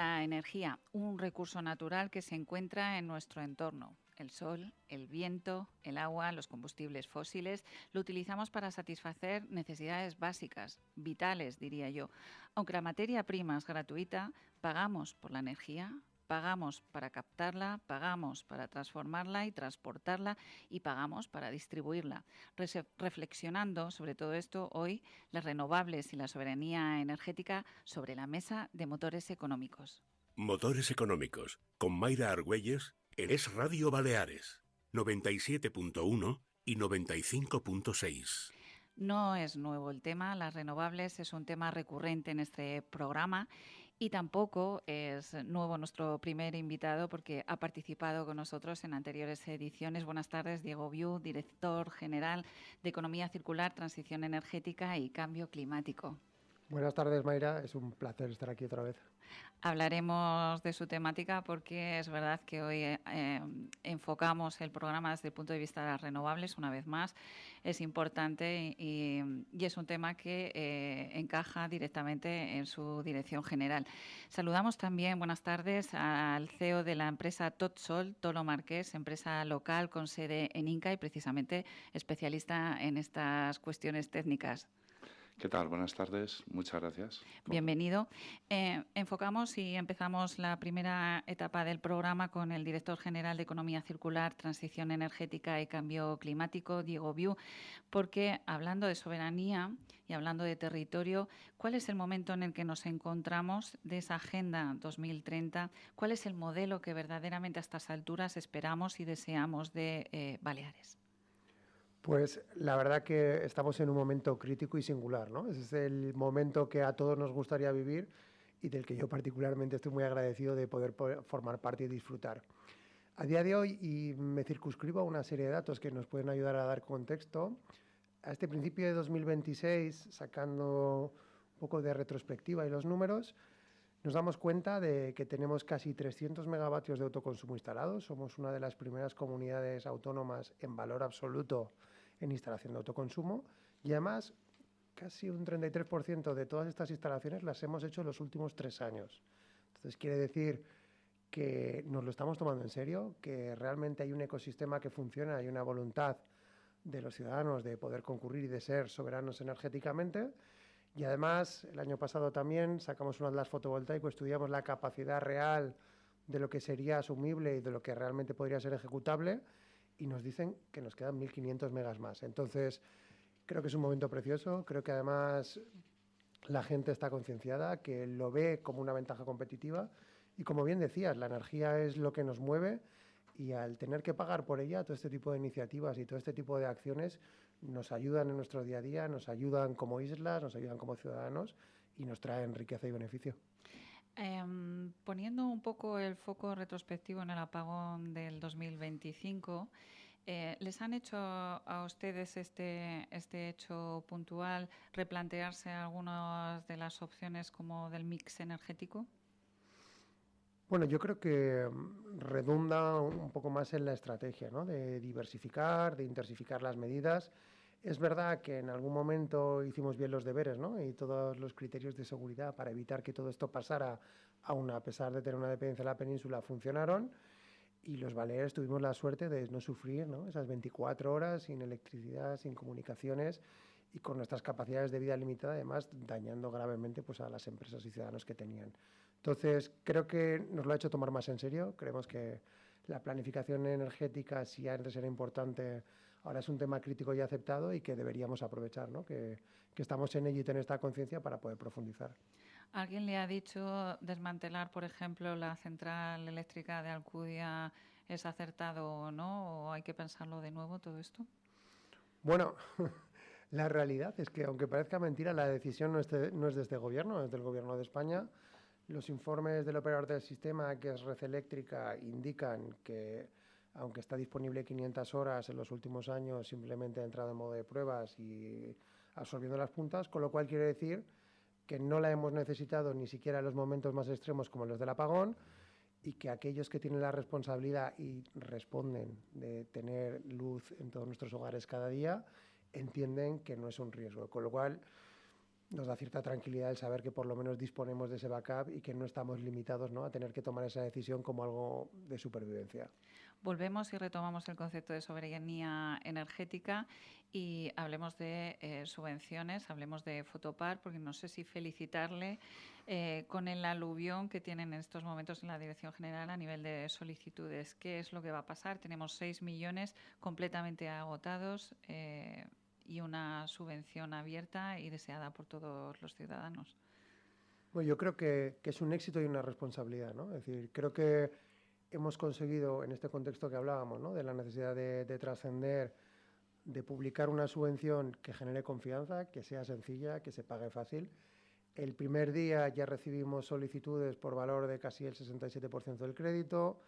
La energía, un recurso natural que se encuentra en nuestro entorno. El sol, el viento, el agua, los combustibles fósiles, lo utilizamos para satisfacer necesidades básicas, vitales, diría yo. Aunque la materia prima es gratuita, pagamos por la energía, pagamos para captarla, pagamos para transformarla y transportarla y pagamos para distribuirla. Reflexionando sobre todo esto, hoy las renovables y la soberanía energética sobre la mesa de motores económicos. Motores económicos, con Mayra Argüelles, en Es Radio Baleares, 97.1 y 95.6. No es nuevo el tema, las renovables es un tema recurrente en este programa y tampoco es nuevo nuestro primer invitado porque ha participado con nosotros en anteriores ediciones. Buenas tardes, Diego Viu, director general de Economía Circular, Transición Energética y Cambio Climático. Buenas tardes, Mayra. Es un placer estar aquí otra vez. Hablaremos de su temática porque es verdad que hoy enfocamos el programa desde el punto de vista de las renovables, una vez más. Es importante y es un tema que encaja directamente en su dirección general. Saludamos también, buenas tardes, al CEO de la empresa Totsol, Tolo Marqués, empresa local con sede en Inca y precisamente especialista en estas cuestiones técnicas. ¿Qué tal? Buenas tardes. Muchas gracias. Bienvenido. Enfocamos y empezamos la primera etapa del programa con el director general de Economía Circular, Transición Energética y Cambio Climático, Diego Viu, porque hablando de soberanía y hablando de territorio, ¿cuál es el momento en el que nos encontramos de esa Agenda 2030? ¿Cuál es el modelo que verdaderamente a estas alturas esperamos y deseamos de Baleares? Pues la verdad que estamos en un momento crítico y singular, ¿no? Ese es el momento que a todos nos gustaría vivir y del que yo particularmente estoy muy agradecido de poder formar parte y disfrutar. A día de hoy, y me circunscribo a una serie de datos que nos pueden ayudar a dar contexto, a este principio de 2026, sacando un poco de retrospectiva y los números, nos damos cuenta de que tenemos casi 300 megavatios de autoconsumo instalados. Somos una de las primeras comunidades autónomas en valor absoluto en instalación de autoconsumo. Y además, casi un 33% de todas estas instalaciones las hemos hecho en los últimos 3 años. Entonces, quiere decir que nos lo estamos tomando en serio, que realmente hay un ecosistema que funciona, hay una voluntad de los ciudadanos de poder concurrir y de ser soberanos energéticamente. Y además, el año pasado también sacamos un atlas fotovoltaico, estudiamos la capacidad real de lo que sería asumible y de lo que realmente podría ser ejecutable y nos dicen que nos quedan 1.500 megas más. Entonces, creo que es un momento precioso, creo que además la gente está concienciada, que lo ve como una ventaja competitiva y como bien decías, la energía es lo que nos mueve y al tener que pagar por ella, todo este tipo de iniciativas y todo este tipo de acciones nos ayudan en nuestro día a día, nos ayudan como islas, nos ayudan como ciudadanos y nos traen riqueza y beneficio. Poniendo un poco el foco retrospectivo en el apagón del 2025, ¿les han hecho a ustedes este hecho puntual replantearse algunas de las opciones como del mix energético? Bueno, yo creo que redunda un poco más en la estrategia, ¿no? De diversificar, de intensificar las medidas. Es verdad que en algún momento hicimos bien los deberes, ¿no? Y todos los criterios de seguridad para evitar que todo esto pasara, aun a pesar de tener una dependencia en la península, funcionaron. Y los baleares tuvimos la suerte de no sufrir, ¿no? Esas 24 horas sin electricidad, sin comunicaciones y con nuestras capacidades de vida limitada, además dañando gravemente pues, a las empresas y ciudadanos que tenían. Entonces, creo que nos lo ha hecho tomar más en serio. Creemos que la planificación energética, si antes era importante, ahora es un tema crítico y aceptado y que deberíamos aprovechar, ¿no? Que estamos en ello y tener esta conciencia para poder profundizar. ¿Alguien le ha dicho desmantelar, por ejemplo, la central eléctrica de Alcudia es acertado o no? ¿O hay que pensarlo de nuevo todo esto? Bueno, la realidad es que, aunque parezca mentira, la decisión no es de este gobierno, es del gobierno de España. Los informes del operador del sistema, que es Red Eléctrica, indican que, aunque está disponible 500 horas en los últimos años, simplemente ha entrado en modo de pruebas y absorbiendo las puntas, con lo cual quiere decir que no la hemos necesitado ni siquiera en los momentos más extremos como los del apagón y que aquellos que tienen la responsabilidad y responden de tener luz en todos nuestros hogares cada día entienden que no es un riesgo. Con lo cual, nos da cierta tranquilidad el saber que por lo menos disponemos de ese backup y que no estamos limitados, ¿no?, a tener que tomar esa decisión como algo de supervivencia. Volvemos y retomamos el concepto de soberanía energética y hablemos de subvenciones, hablemos de Fotopar, porque no sé si felicitarle con el aluvión que tienen en estos momentos en la Dirección General a nivel de solicitudes. ¿Qué es lo que va a pasar? Tenemos 6 millones completamente agotados y una subvención abierta y deseada por todos los ciudadanos. Bueno, yo creo que es un éxito y una responsabilidad, ¿no? Es decir, creo que hemos conseguido, en este contexto que hablábamos, ¿no?, de la necesidad de trascender, de publicar una subvención que genere confianza, que sea sencilla, que se pague fácil. El primer día ya recibimos solicitudes por valor de casi el 67% del crédito.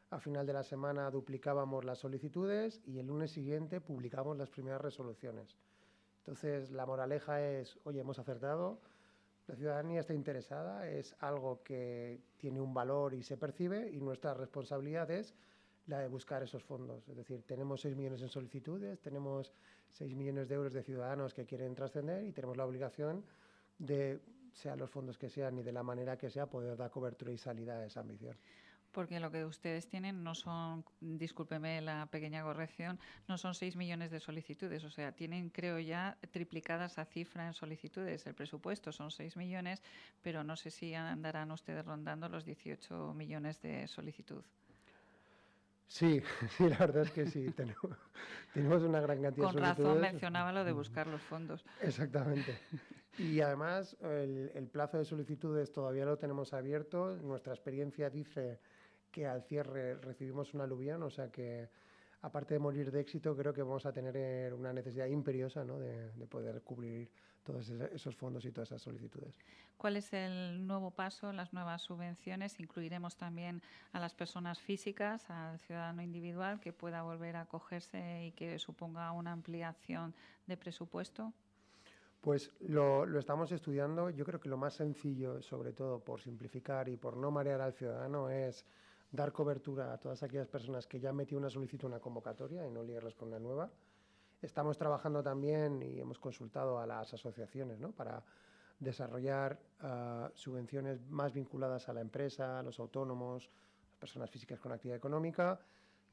A final de la semana duplicábamos las solicitudes y el lunes siguiente publicamos las primeras resoluciones. Entonces, la moraleja es, oye, hemos acertado, la ciudadanía está interesada, es algo que tiene un valor y se percibe, y nuestra responsabilidad es la de buscar esos fondos. Es decir, tenemos 6 millones en solicitudes, tenemos 6 millones de euros de ciudadanos que quieren trascender y tenemos la obligación de, sean los fondos que sean y de la manera que sea, poder dar cobertura y salida a esa ambición. Porque lo que ustedes tienen no son, discúlpeme la pequeña corrección, no son 6 millones de solicitudes. O sea, tienen, creo ya, triplicada esa cifra en solicitudes. El presupuesto son 6 millones, pero no sé si andarán ustedes rondando los 18 millones de solicitud. Sí, sí, la verdad es que sí. Tenemos una gran cantidad de solicitudes. Con razón mencionaba lo de buscar los fondos. Exactamente. Y además, el plazo de solicitudes todavía lo tenemos abierto. Nuestra experiencia dice que al cierre recibimos un aluvión, o sea que, aparte de morir de éxito, creo que vamos a tener una necesidad imperiosa, ¿no?, de poder cubrir todos esos fondos y todas esas solicitudes. ¿Cuál es el nuevo paso, las nuevas subvenciones? Incluiremos también a las personas físicas, al ciudadano individual que pueda volver a acogerse y que suponga una ampliación de presupuesto. Pues lo estamos estudiando. Yo creo que lo más sencillo, sobre todo por simplificar y por no marear al ciudadano, es dar cobertura a todas aquellas personas que ya han metido una solicitud, una convocatoria, y no liarlas con una nueva. Estamos trabajando también y hemos consultado a las asociaciones, ¿no?, para desarrollar subvenciones más vinculadas a la empresa, a los autónomos, a las personas físicas con actividad económica,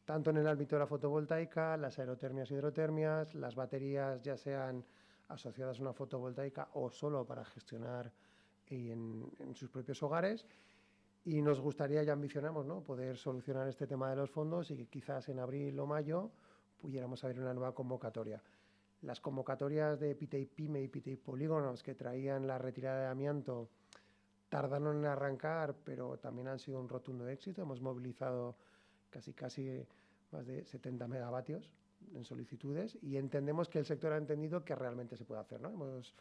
tanto en el ámbito de la fotovoltaica, las aerotermias y hidrotermias, las baterías, ya sean asociadas a una fotovoltaica o solo para gestionar en sus propios hogares. Y nos gustaría, ya ambicionamos, ¿no?, poder solucionar este tema de los fondos y que quizás en abril o mayo pudiéramos abrir una nueva convocatoria. Las convocatorias de PITEI PYME y PITEI Polígonos, que traían la retirada de amianto, tardaron en arrancar, pero también han sido un rotundo éxito. Hemos movilizado casi más de 70 megavatios en solicitudes y entendemos que el sector ha entendido que realmente se puede hacer, ¿no? Hemos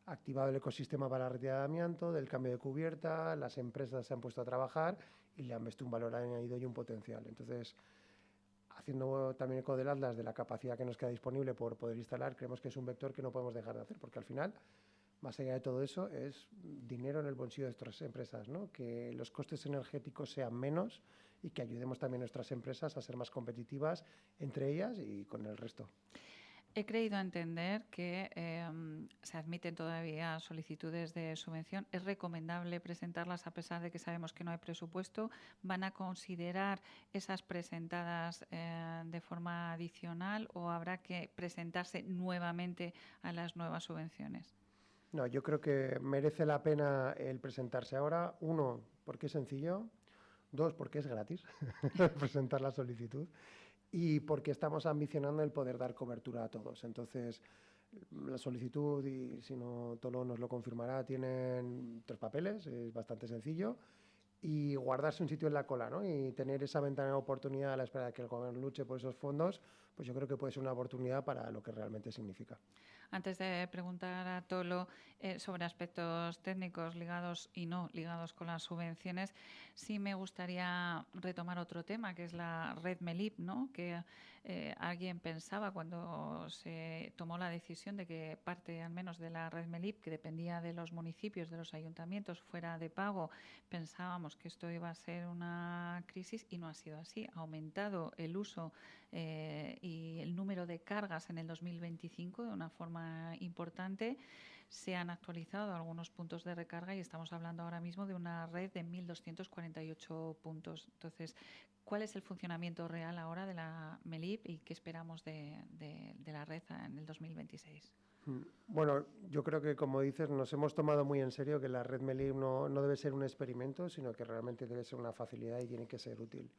activado el ecosistema para la retirada de amianto, del cambio de cubierta, las empresas se han puesto a trabajar y le han visto un valor añadido y un potencial. Entonces, haciendo también eco del Atlas de la capacidad que nos queda disponible por poder instalar, creemos que es un vector que no podemos dejar de hacer, porque al final, más allá de todo eso, es dinero en el bolsillo de nuestras empresas, ¿no?, que los costes energéticos sean menos y que ayudemos también a nuestras empresas a ser más competitivas entre ellas y con el resto. He creído entender que se admiten todavía solicitudes de subvención. ¿Es recomendable presentarlas a pesar de que sabemos que no hay presupuesto? ¿Van a considerar esas presentadas de forma adicional o habrá que presentarse nuevamente a las nuevas subvenciones? No, yo creo que merece la pena el presentarse ahora. 1, porque es sencillo. 2, porque es gratis presentar la solicitud. Y porque estamos ambicionando el poder dar cobertura a todos. Entonces, la solicitud, y si no Tolo nos lo confirmará, tienen 3 papeles, es bastante sencillo, y guardarse un sitio en la cola, ¿no?, y tener esa ventana de oportunidad a la espera de que el gobierno luche por esos fondos, pues yo creo que puede ser una oportunidad para lo que realmente significa. Antes de preguntar a Tolo sobre aspectos técnicos ligados y no ligados con las subvenciones, sí me gustaría retomar otro tema, que es la red MELIP, ¿no?, que alguien pensaba cuando se tomó la decisión de que parte al menos de la red MELIP, que dependía de los municipios, de los ayuntamientos, fuera de pago, pensábamos que esto iba a ser una crisis y no ha sido así. Ha aumentado el uso y el número de cargas en el 2025 de una forma importante. Se han actualizado algunos puntos de recarga y estamos hablando ahora mismo de una red de 1.248 puntos. Entonces, ¿cuál es el funcionamiento real ahora de la MELIP y qué esperamos de la red en el 2026? Bueno, yo creo que, como dices, nos hemos tomado muy en serio que la red MELIP no debe ser un experimento, sino que realmente debe ser una facilidad y tiene que ser útil.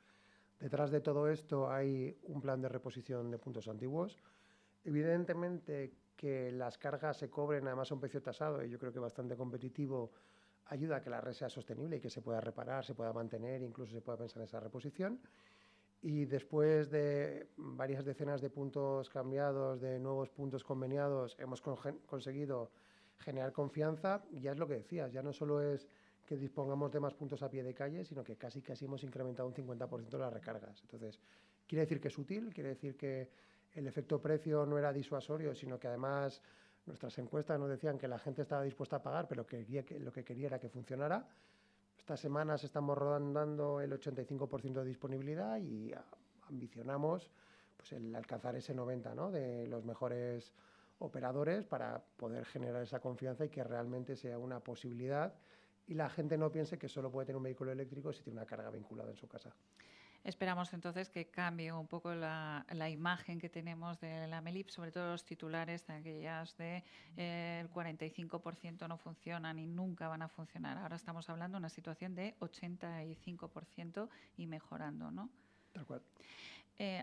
Detrás de todo esto hay un plan de reposición de puntos antiguos. Evidentemente que las cargas se cobren además a un precio tasado y yo creo que bastante competitivo ayuda a que la red sea sostenible y que se pueda reparar, se pueda mantener, incluso se pueda pensar en esa reposición. Y después de varias decenas de puntos cambiados, de nuevos puntos conveniados, hemos conseguido generar confianza. Y ya es lo que decías, ya no solo es que dispongamos de más puntos a pie de calle, sino que casi hemos incrementado un 50% las recargas. Entonces, quiere decir que es útil, quiere decir que el efecto precio no era disuasorio, sino que además nuestras encuestas nos decían que la gente estaba dispuesta a pagar, pero lo que quería era que funcionara. Estas semanas estamos rondando el 85% de disponibilidad y ambicionamos pues, el alcanzar ese 90%, ¿no?, de los mejores operadores para poder generar esa confianza y que realmente sea una posibilidad y la gente no piense que solo puede tener un vehículo eléctrico si tiene una carga vinculada en su casa. Esperamos entonces que cambie un poco la imagen que tenemos de la MELIP, sobre todo los titulares, aquellas de el 45% no funcionan y nunca van a funcionar. Ahora estamos hablando de una situación de 85% y mejorando, ¿no? Tal cual.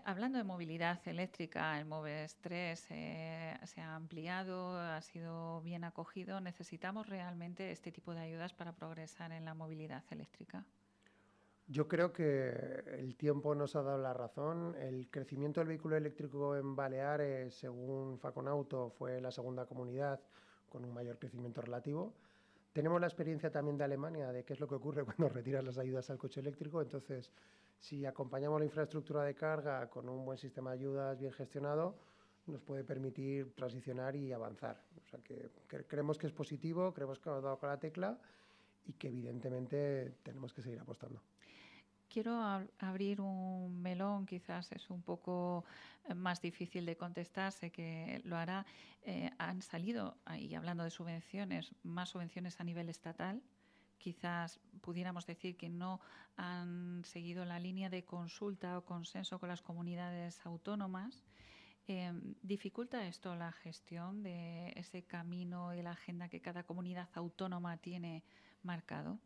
Hablando de movilidad eléctrica, el MOVES 3 se ha ampliado, ha sido bien acogido. ¿Necesitamos realmente este tipo de ayudas para progresar en la movilidad eléctrica? Yo creo que el tiempo nos ha dado la razón. El crecimiento del vehículo eléctrico en Baleares, según Faconauto, fue la segunda comunidad con un mayor crecimiento relativo. Tenemos la experiencia también de Alemania de qué es lo que ocurre cuando retiras las ayudas al coche eléctrico. Entonces, si acompañamos la infraestructura de carga con un buen sistema de ayudas bien gestionado, nos puede permitir transicionar y avanzar. O sea que creemos que es positivo, creemos que hemos dado con la tecla y que evidentemente tenemos que seguir apostando. Quiero abrir un melón, quizás es un poco más difícil de contestar, sé que lo hará. Han salido, y hablando de subvenciones, más subvenciones a nivel estatal. Quizás pudiéramos decir que no han seguido la línea de consulta o consenso con las comunidades autónomas. ¿Dificulta esto la gestión de ese camino y la agenda que cada comunidad autónoma tiene marcado?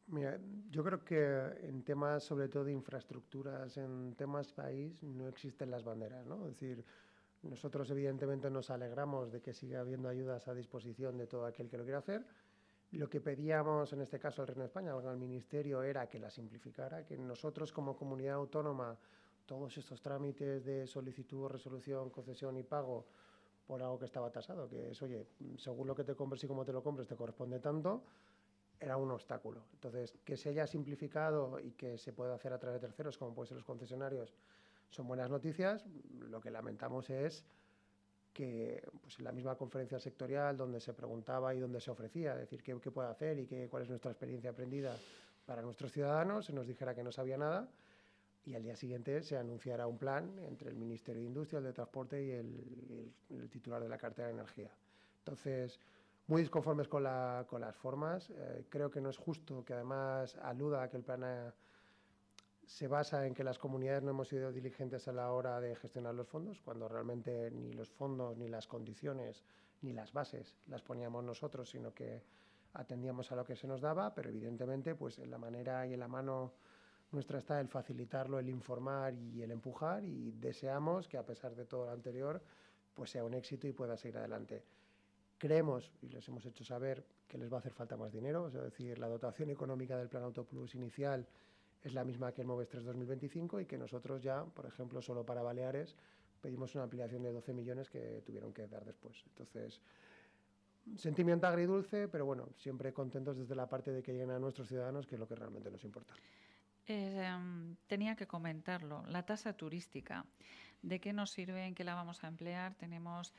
Mira, yo creo que en temas, sobre todo de infraestructuras, en temas país, no existen las banderas, ¿no? Es decir, nosotros evidentemente nos alegramos de que siga habiendo ayudas a disposición de todo aquel que lo quiera hacer. Lo que pedíamos, en este caso al Reino de España, al Ministerio, era que la simplificara, que nosotros como comunidad autónoma, todos estos trámites de solicitud, resolución, concesión y pago por algo que estaba tasado, que es, oye, según lo que te compres y cómo te lo compres, te corresponde tanto, era un obstáculo. Entonces, que se haya simplificado y que se pueda hacer a través de terceros, como pueden ser los concesionarios, son buenas noticias. Lo que lamentamos es que pues, en la misma conferencia sectorial donde se preguntaba y donde se ofrecía, es decir, qué puede hacer y cuál es nuestra experiencia aprendida para nuestros ciudadanos, se nos dijera que no sabía nada y al día siguiente se anunciara un plan entre el Ministerio de Industria, el de Transporte y el titular de la cartera de Energía. Entonces, muy disconformes con las formas. Creo que no es justo que además aluda a que el plan se basa en que las comunidades no hemos sido diligentes a la hora de gestionar los fondos, cuando realmente ni los fondos, ni las condiciones, ni las bases las poníamos nosotros, sino que atendíamos a lo que se nos daba, pero evidentemente pues en la manera y en la mano nuestra está el facilitarlo, el informar y el empujar, y deseamos que a pesar de todo lo anterior pues sea un éxito y pueda seguir adelante. Creemos, y les hemos hecho saber, que les va a hacer falta más dinero, es decir, la dotación económica del Plan Autoplus inicial es la misma que el MOVES 3 2025 y que nosotros ya, por ejemplo, solo para Baleares, pedimos una ampliación de 12 millones que tuvieron que dar después. Entonces, sentimiento agridulce, pero bueno, siempre contentos desde la parte de que lleguen a nuestros ciudadanos, que es lo que realmente nos importa. Tenía que comentarlo. La tasa turística. ¿De qué nos sirve? ¿En qué la vamos a emplear? Tenemos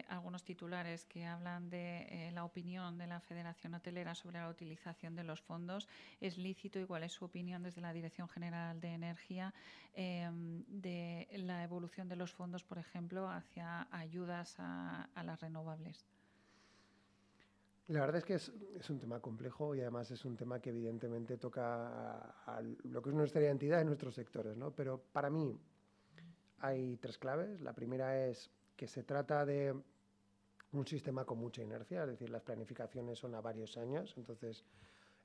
algunos titulares que hablan de la opinión de la Federación Hotelera sobre la utilización de los fondos. ¿Es lícito? ¿Cuál es su opinión desde la Dirección General de Energía de la evolución de los fondos, por ejemplo, hacia ayudas a las renovables? La verdad es que es un tema complejo y además es un tema que evidentemente toca a lo que es nuestra identidad en nuestros sectores, ¿no? Pero para mí hay tres claves. La primera es que se trata de un sistema con mucha inercia, es decir, las planificaciones son a varios años, entonces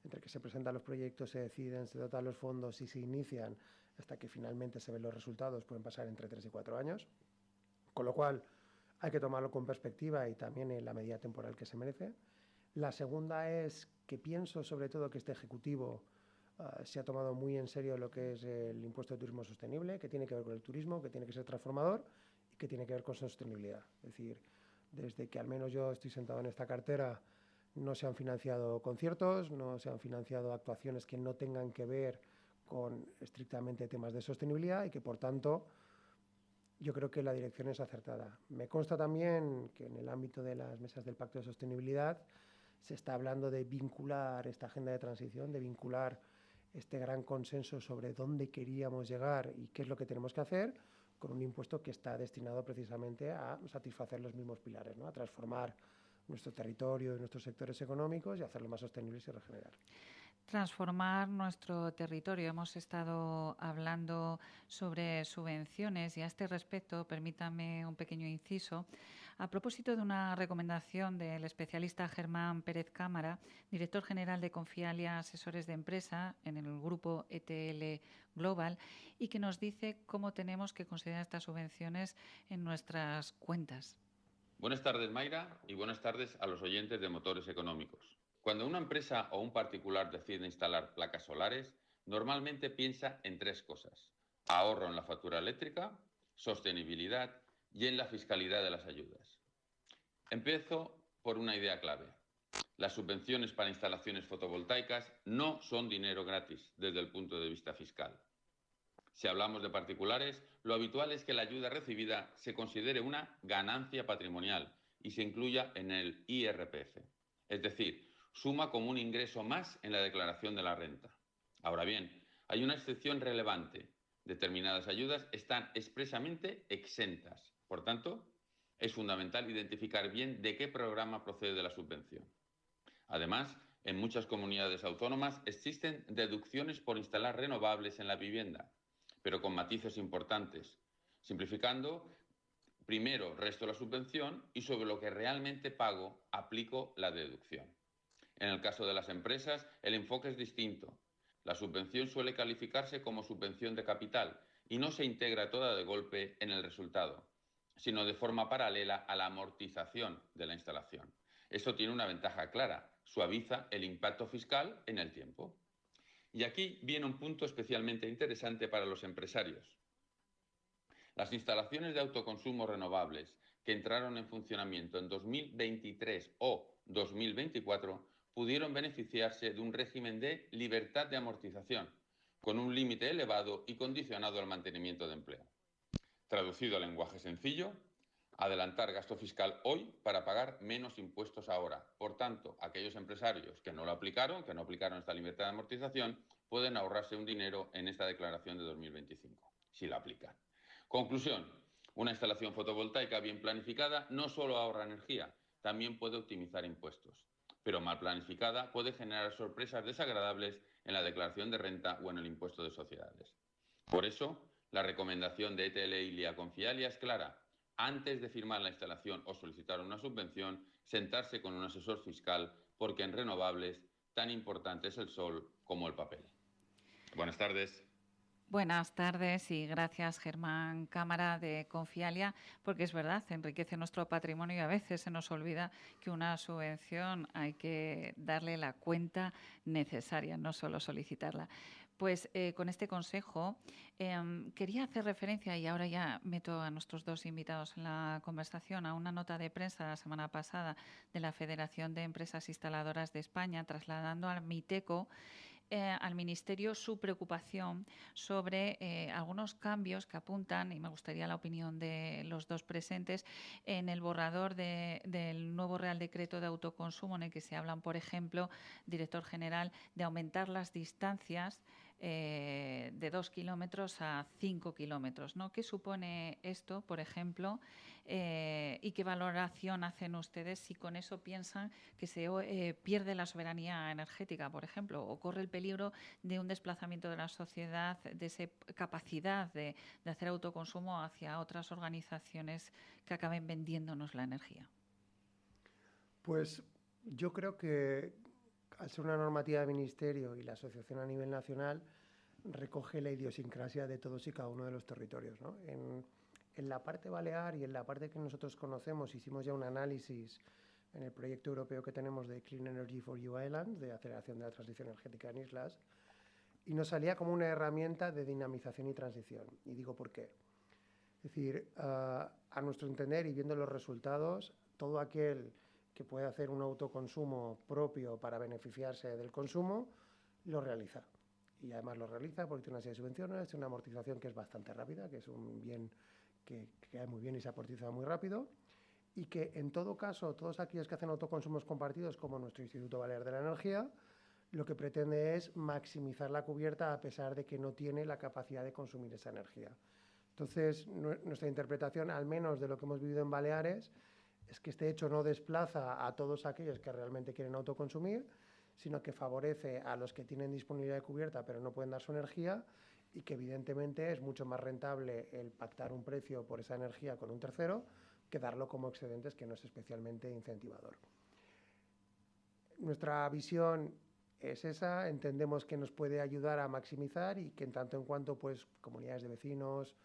entre que se presentan los proyectos, se deciden, se dotan los fondos y se inician hasta que finalmente se ven los resultados pueden pasar entre 3 y 4 años, con lo cual hay que tomarlo con perspectiva y también en la medida temporal que se merece. La segunda es que pienso sobre todo que este Ejecutivo se ha tomado muy en serio lo que es el impuesto de turismo sostenible, que tiene que ver con el turismo, que tiene que ser transformador y que tiene que ver con sostenibilidad. Es decir, desde que al menos yo estoy sentado en esta cartera, no se han financiado conciertos, no se han financiado actuaciones que no tengan que ver con estrictamente temas de sostenibilidad y que, por tanto, yo creo que la dirección es acertada. Me consta también que en el ámbito de las mesas del Pacto de Sostenibilidad se está hablando de vincular esta agenda de transición, de vincular este gran consenso sobre dónde queríamos llegar y qué es lo que tenemos que hacer con un impuesto que está destinado precisamente a satisfacer los mismos pilares, ¿no? A transformar nuestro territorio y nuestros sectores económicos y hacerlo más sostenibles y regenerar. Transformar nuestro territorio. Hemos estado hablando sobre subvenciones y a este respecto, permítame un pequeño inciso. A propósito de una recomendación del especialista Germán Pérez Cámara, director general de Confialia Asesores de Empresa en el grupo ETL Global, y que nos dice cómo tenemos que considerar estas subvenciones en nuestras cuentas. Buenas tardes, Mayra, y buenas tardes a los oyentes de Motores Económicos. Cuando una empresa o un particular decide instalar placas solares, normalmente piensa en tres cosas: ahorro en la factura eléctrica, sostenibilidad y en la fiscalidad de las ayudas. Empiezo por una idea clave. Las subvenciones para instalaciones fotovoltaicas no son dinero gratis desde el punto de vista fiscal. Si hablamos de particulares, lo habitual es que la ayuda recibida se considere una ganancia patrimonial y se incluya en el IRPF. Es decir, suma como un ingreso más en la declaración de la renta. Ahora bien, hay una excepción relevante. Determinadas ayudas están expresamente exentas. Por tanto, es fundamental identificar bien de qué programa procede la subvención. Además, en muchas comunidades autónomas existen deducciones por instalar renovables en la vivienda, pero con matices importantes. Simplificando, primero resto la subvención y sobre lo que realmente pago aplico la deducción. En el caso de las empresas, el enfoque es distinto. La subvención suele calificarse como subvención de capital y no se integra toda de golpe en el resultado, sino de forma paralela a la amortización de la instalación. Esto tiene una ventaja clara: suaviza el impacto fiscal en el tiempo. Y aquí viene un punto especialmente interesante para los empresarios. Las instalaciones de autoconsumo renovables que entraron en funcionamiento en 2023 o 2024 pudieron beneficiarse de un régimen de libertad de amortización, con un límite elevado y condicionado al mantenimiento de empleo. Traducido a lenguaje sencillo, adelantar gasto fiscal hoy para pagar menos impuestos ahora. Por tanto, aquellos empresarios que no lo aplicaron, que no aplicaron esta libertad de amortización, pueden ahorrarse un dinero en esta declaración de 2025, si la aplican. Conclusión: una instalación fotovoltaica bien planificada no solo ahorra energía, también puede optimizar impuestos, pero mal planificada puede generar sorpresas desagradables en la declaración de renta o en el impuesto de sociedades. Por eso, la recomendación de ETL Ilia Confialia es clara: antes de firmar la instalación o solicitar una subvención, sentarse con un asesor fiscal, porque en renovables tan importante es el sol como el papel. Buenas tardes. Buenas tardes y gracias, Germán Cámara de Confialia, porque es verdad, enriquece nuestro patrimonio y a veces se nos olvida que una subvención hay que darle la cuenta necesaria, no solo solicitarla. Pues con este consejo quería hacer referencia, y ahora ya meto a nuestros dos invitados en la conversación, a una nota de prensa la semana pasada de la Federación de Empresas Instaladoras de España, trasladando al MITECO al Ministerio su preocupación sobre algunos cambios que apuntan, y me gustaría la opinión de los dos presentes, en el borrador del nuevo Real Decreto de Autoconsumo, en el que se hablan, por ejemplo, director general, de aumentar las distancias de 2 kilómetros a 5 kilómetros, ¿no? ¿Qué supone esto, por ejemplo, y qué valoración hacen ustedes si con eso piensan que se pierde la soberanía energética, por ejemplo, o corre el peligro de un desplazamiento de la sociedad, de esa capacidad de hacer autoconsumo hacia otras organizaciones que acaben vendiéndonos la energía? Pues yo creo que al ser una normativa de ministerio y la asociación a nivel nacional, recoge la idiosincrasia de todos y cada uno de los territorios, ¿no? En la parte balear y en la parte que nosotros conocemos, hicimos ya un análisis en el proyecto europeo que tenemos de Clean Energy for EU Islands, de aceleración de la transición energética en islas, y nos salía como una herramienta de dinamización y transición. Y digo por qué. Es decir, a nuestro entender y viendo los resultados, todo aquel que puede hacer un autoconsumo propio para beneficiarse del consumo, lo realiza. Y además lo realiza porque tiene una serie de subvenciones, tiene una amortización que es bastante rápida, que es un bien que cae muy bien y se amortiza muy rápido, y que en todo caso, todos aquellos que hacen autoconsumos compartidos, como nuestro Instituto Balear de la Energía, lo que pretende es maximizar la cubierta a pesar de que no tiene la capacidad de consumir esa energía. Entonces, nuestra interpretación, al menos de lo que hemos vivido en Baleares, es que este hecho no desplaza a todos aquellos que realmente quieren autoconsumir, sino que favorece a los que tienen disponibilidad de cubierta pero no pueden dar su energía, y que evidentemente es mucho más rentable el pactar un precio por esa energía con un tercero que darlo como excedentes, que no es especialmente incentivador. Nuestra visión es esa, entendemos que nos puede ayudar a maximizar y que en tanto en cuanto pues comunidades de vecinos,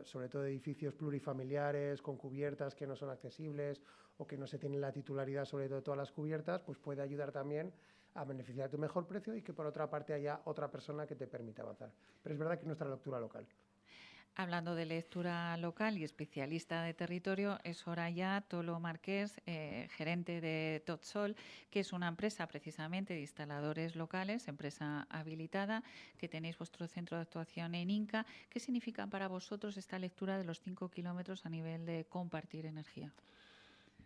sobre todo edificios plurifamiliares con cubiertas que no son accesibles o que no se tiene la titularidad sobre todo de todas las cubiertas, pues puede ayudar también a beneficiar de un mejor precio y que por otra parte haya otra persona que te permita avanzar. Pero es verdad que es nuestra lectura local. Hablando de lectura local y especialista de territorio, es Soraya Tolo Marqués, gerente de Totsol, que es una empresa precisamente de instaladores locales, empresa habilitada, que tenéis vuestro centro de actuación en Inca. ¿Qué significa para vosotros esta lectura de los 5 kilómetros a nivel de compartir energía?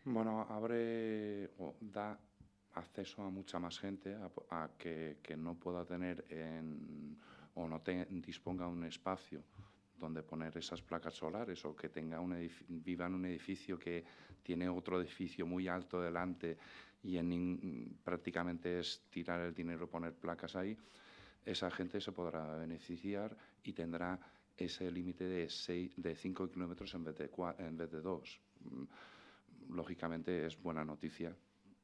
Bueno, abre o da acceso a mucha más gente a que no pueda tener o no disponga un espacio donde poner esas placas solares, o que tenga viva en un edificio que tiene otro edificio muy alto delante y prácticamente es tirar el dinero, poner placas ahí. Esa gente se podrá beneficiar y tendrá ese límite de 5 kilómetros en vez de 2. Lógicamente es buena noticia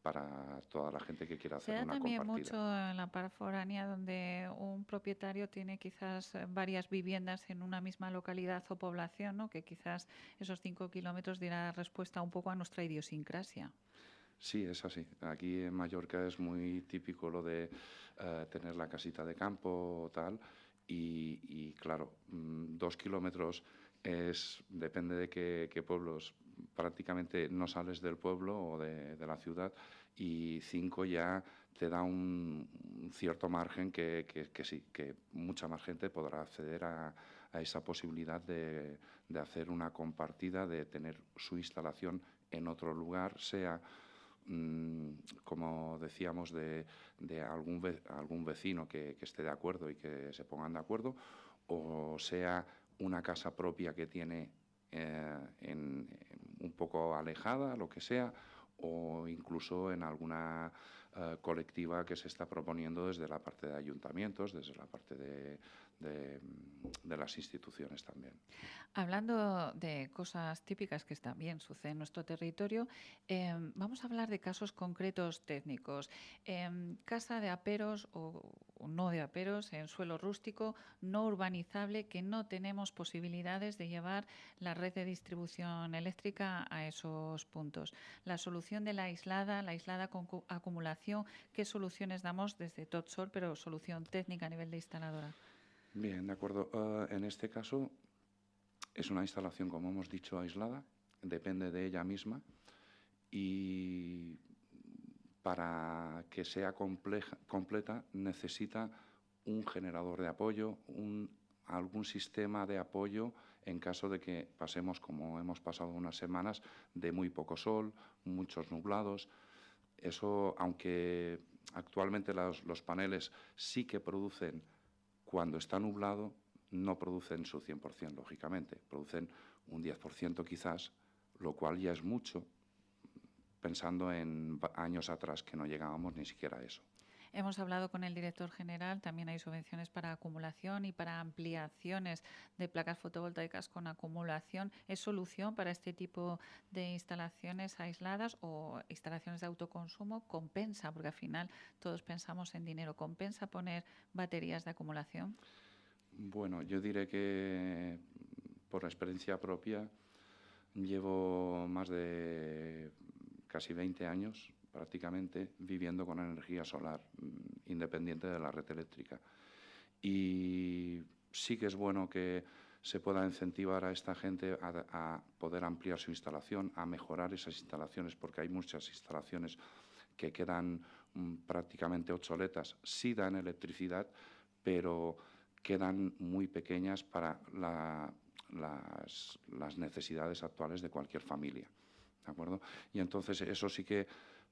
para toda la gente que quiera hacer una compartida. Se da también mucho en la parte foránea, donde un propietario tiene quizás varias viviendas en una misma localidad o población, ¿no? Que quizás esos 5 kilómetros dirá respuesta un poco a nuestra idiosincrasia. Sí, es así. Aquí en Mallorca es muy típico lo de tener la casita de campo o tal, y claro, 2 kilómetros depende de qué pueblos. Prácticamente no sales del pueblo o de la ciudad, y 5 ya te da un cierto margen que sí, que mucha más gente podrá acceder a esa posibilidad de hacer una compartida, de tener su instalación en otro lugar, sea, como decíamos, de algún vecino que esté de acuerdo y que se pongan de acuerdo, o sea una casa propia que tiene un poco alejada, lo que sea, o incluso en alguna colectiva que se está proponiendo desde la parte de ayuntamientos, desde la parte de las instituciones también. Hablando de cosas típicas que también suceden en nuestro territorio, vamos a hablar de casos concretos técnicos. Casa de aperos o no de aperos, en suelo rústico, no urbanizable, que no tenemos posibilidades de llevar la red de distribución eléctrica a esos puntos. La solución de la aislada con acumulación, ¿qué soluciones damos desde Totsol, pero solución técnica a nivel de instaladora? Bien, de acuerdo. En este caso es una instalación, como hemos dicho, aislada, depende de ella misma, y para que sea completa necesita un generador de apoyo, algún sistema de apoyo en caso de que pasemos, como hemos pasado unas semanas, de muy poco sol, muchos nublados. Eso, aunque actualmente los paneles sí que producen cuando está nublado, no producen su 100%, lógicamente. Producen un 10% quizás, lo cual ya es mucho, pensando en años atrás que no llegábamos ni siquiera a eso. Hemos hablado con el director general, también hay subvenciones para acumulación y para ampliaciones de placas fotovoltaicas con acumulación. ¿Es solución para este tipo de instalaciones aisladas o instalaciones de autoconsumo? ¿Compensa? Porque al final todos pensamos en dinero. ¿Compensa poner baterías de acumulación? Bueno, yo diré que por experiencia propia llevo más de casi 20 años prácticamente viviendo con energía solar, independiente de la red eléctrica. Y sí que es bueno que se pueda incentivar a esta gente a poder ampliar su instalación, a mejorar esas instalaciones, porque hay muchas instalaciones que quedan prácticamente obsoletas. Sí dan electricidad, pero quedan muy pequeñas para las necesidades actuales de cualquier familia. ¿De acuerdo? Y entonces eso sí que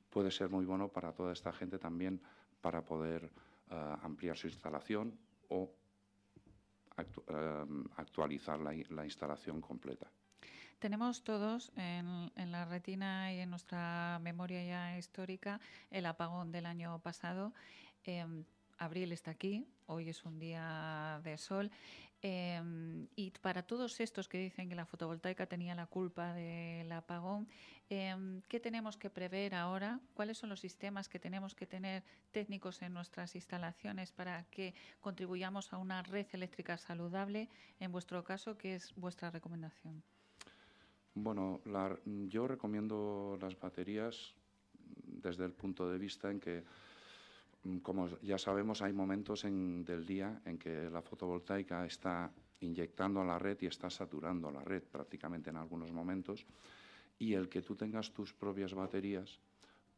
puede ser muy bueno para toda esta gente también, para poder ampliar su instalación o actualizar la instalación completa. Tenemos todos en la retina y en nuestra memoria ya histórica el apagón del año pasado. Abril está aquí, hoy es un día de sol. Y para todos estos que dicen que la fotovoltaica tenía la culpa del apagón, ¿qué tenemos que prever ahora? ¿Cuáles son los sistemas que tenemos que tener técnicos en nuestras instalaciones para que contribuyamos a una red eléctrica saludable? En vuestro caso, ¿qué es vuestra recomendación? Bueno, yo recomiendo las baterías desde el punto de vista en que, como ya sabemos, hay momentos del día en que la fotovoltaica está inyectando a la red y está saturando la red prácticamente en algunos momentos, y el que tú tengas tus propias baterías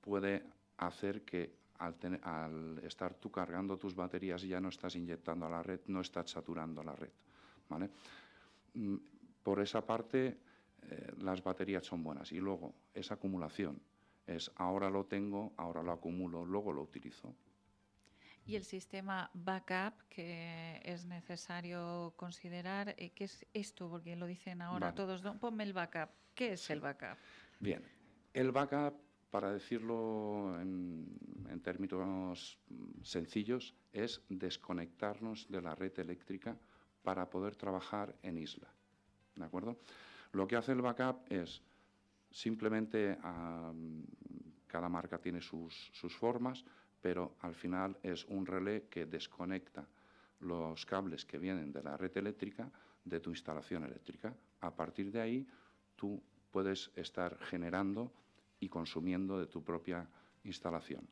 puede hacer que al estar tú cargando tus baterías ya no estás inyectando a la red, no estás saturando la red, ¿vale? Por esa parte, las baterías son buenas. Y luego, esa acumulación es ahora lo tengo, ahora lo acumulo, luego lo utilizo. Y el sistema backup que es necesario considerar, ¿qué es esto? Porque lo dicen ahora todos, ponme el backup. ¿Qué es el backup? Bien, el backup, para decirlo en términos sencillos, es desconectarnos de la red eléctrica para poder trabajar en isla. ¿De acuerdo? Lo que hace el backup es simplemente, cada marca tiene sus formas, pero al final es un relé que desconecta los cables que vienen de la red eléctrica de tu instalación eléctrica. A partir de ahí, tú puedes estar generando y consumiendo de tu propia instalación,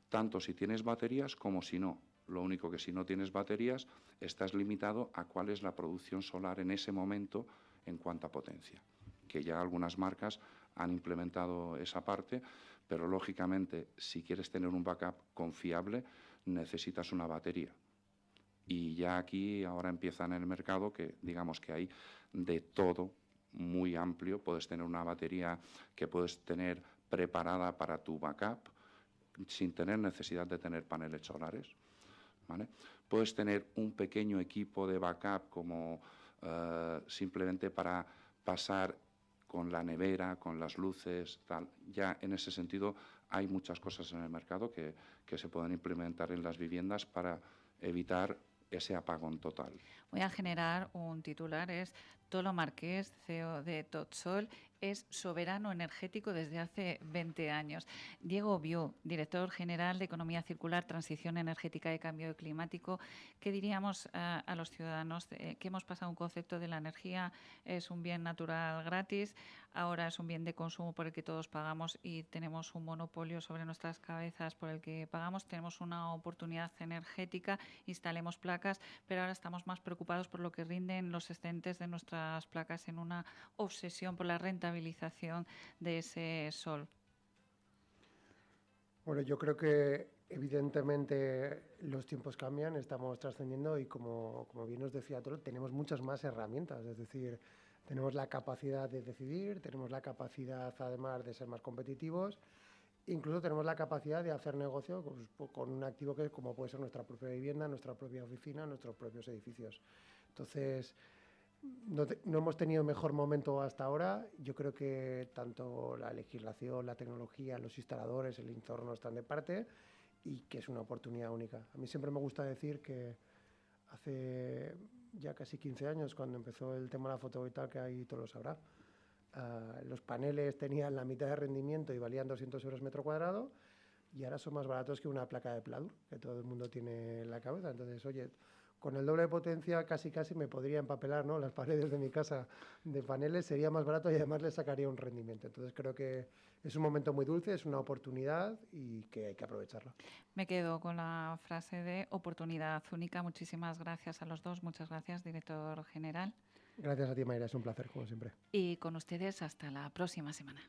tanto si tienes baterías como si no. Lo único que si no tienes baterías, estás limitado a cuál es la producción solar en ese momento en cuanto a potencia, que ya algunas marcas han implementado esa parte, pero lógicamente si quieres tener un backup confiable necesitas una batería. Y ya aquí ahora empieza en el mercado que digamos que hay de todo muy amplio. Puedes tener una batería que puedes tener preparada para tu backup sin tener necesidad de tener paneles solares, ¿vale? Puedes tener un pequeño equipo de backup como simplemente para pasar con la nevera, con las luces, tal. Ya en ese sentido hay muchas cosas en el mercado que se pueden implementar en las viviendas para evitar ese apagón total. Voy a generar un titular, es Tolo Marqués, CEO de Totsol, es soberano energético desde hace 20 años. Diego Biu, director general de Economía Circular, Transición Energética y Cambio Climático. ¿Qué diríamos a los ciudadanos? Que hemos pasado un concepto de la energía, es un bien natural gratis, ahora es un bien de consumo por el que todos pagamos y tenemos un monopolio sobre nuestras cabezas por el que pagamos. Tenemos una oportunidad energética, instalemos placas, pero ahora estamos más preocupados por lo que rinden los excedentes de nuestras placas en una obsesión por la rentabilización de ese sol. Bueno, yo creo que evidentemente los tiempos cambian, estamos trascendiendo y como bien nos decía Toro, tenemos muchas más herramientas, es decir, tenemos la capacidad de decidir, tenemos la capacidad además de ser más competitivos, incluso tenemos la capacidad de hacer negocio con un activo que como puede ser nuestra propia vivienda, nuestra propia oficina, nuestros propios edificios. Entonces, no hemos tenido mejor momento hasta ahora. Yo creo que tanto la legislación, la tecnología, los instaladores, el entorno están de parte y que es una oportunidad única. A mí siempre me gusta decir que hace ya casi 15 años, cuando empezó el tema de la fotovoltaica, ahí todo lo sabrá, los paneles tenían la mitad de rendimiento y valían 200 euros metro cuadrado y ahora son más baratos que una placa de pladur, que todo el mundo tiene en la cabeza. Entonces, oye, con el doble de potencia casi me podría empapelar, ¿no?, las paredes de mi casa de paneles, sería más barato y además le sacaría un rendimiento. Entonces creo que es un momento muy dulce, es una oportunidad y que hay que aprovecharla. Me quedo con la frase de oportunidad única. Muchísimas gracias a los dos. Muchas gracias, director general. Gracias a ti, Mayra, es un placer, como siempre. Y con ustedes hasta la próxima semana.